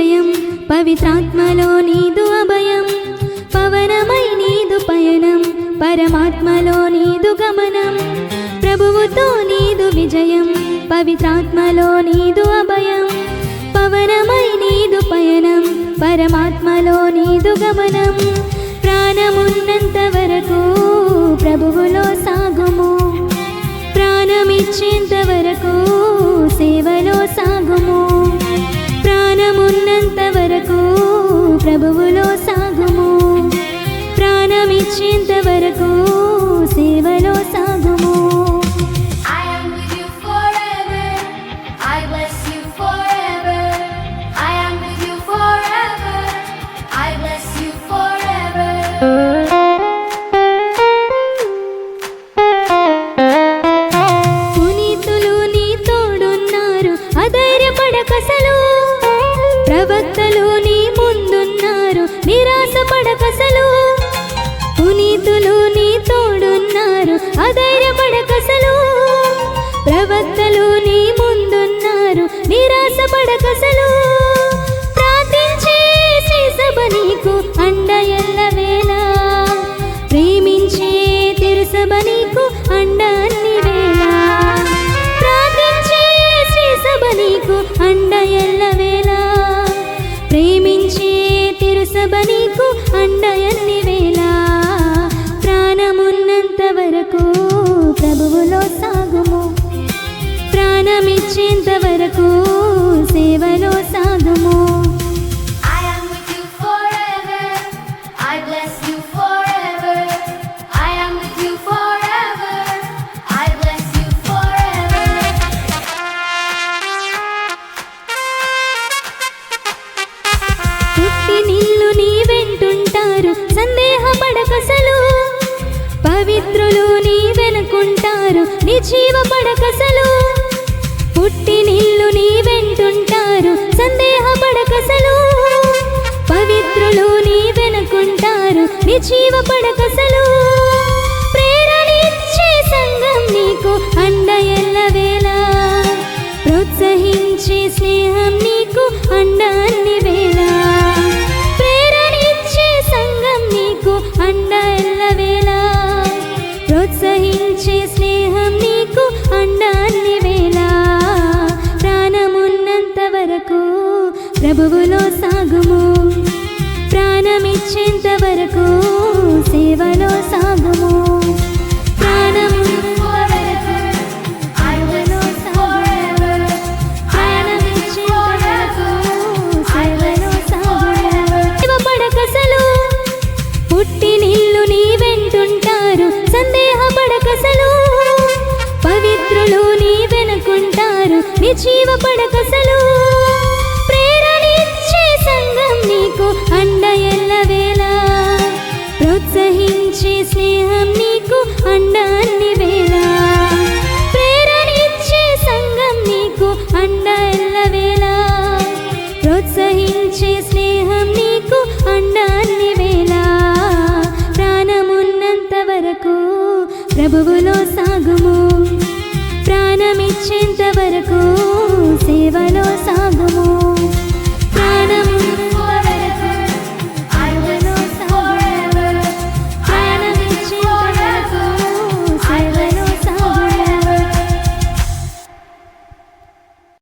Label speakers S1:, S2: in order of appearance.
S1: విజయం పవిత్రాత్మలో నీదు అభయం పవనమై నీదు పయనం పరమాత్మలో నీదు గమనం ప్రభువుతో నీదు విజయం పవిత్రాత్మలో నీదు అభయం పవనమై నీదు పయనం పరమాత్మలో నీదు గమనం ప్రాణమున్నంత వరకు ప్రభువులో సాగుము ప్రాణమిచ్చేంత వరకు సేవలో సాగుము ప్రాణమున్నంత వరకు ప్రభువులో సాగుము ప్రాణమిచ్చేంత వరకు సేవలో సాగుము పునీతులు నీ తోడున్నారు అధైర్యపడకసలు ప్రవక్తలు నీ ముందున్నారు నిరాశపడకసలు పునీతులు నీ తోడున్నారు అధైర్యపడకసలు ప్రవక్తలు నీ ముందున్నారు నిరాశపడకసలు ప్రార్థించే శ్రీ సభ నీకు అండ ఎల్లవేళ ప్రేమించే తిరుసభ నీకు అండ అన్ని వేళ ప్రార్థించే శ్రీ సభ నీకు అండ ఎల్లవేళ ప్రేమించే తిరుసభ నీకు అండ అన్ని వేళ ప్రాణమున్నంత వరకు ప్రభువులో సాగుము ప్రాణమిచ్చేంత వరకు సేవలో సాగుము పుట్టినిల్లు నీ వెంటుంటారు సందేహపడకసలు పవిత్రులు నీ వెనుకుంటారు నిజీవపడకసలు పుట్టినిల్లు నీ వెంటుంటారు సందేహపడకసలు పవిత్రులు నీ వెనుకుంటారు నిజీవపడకసలు ప్రేరణించే సంఘం నీకు అండ ఎల్లవేళ ప్రోత్సహించే స్నేహం నీకు అండ అన్ని వేళ ప్రేరణించే సంఘం నీకు అండ ఎల్లవేళ ప్రోత్సహించే స్నేహం నీకు అండ అన్ని వేళ ప్రాణమున్నంత వరకు ప్రభువులో సాగుము ప్రాణమిచ్చేంత వరకు సేవలో సాగుము పుట్టినిల్లు నీ వెంటుంటారు సందేహపడకసలు పవిత్రులు నీ వెనుకుంటారు నిజీవపడకసలు ప్రేరణించే సంఘం నీకు అండ ఎల్లవేళ ప్రోత్సహించే స్నేహం నీకు అండ అన్ని వేళ ప్రేరణించే సంఘం నీకు అండ ఎల్లవేళ ప్రోత్సహించే స్నేహం నీకు అండ అన్ని వేళ ప్రాణమున్నంత వరకు ప్రభువులో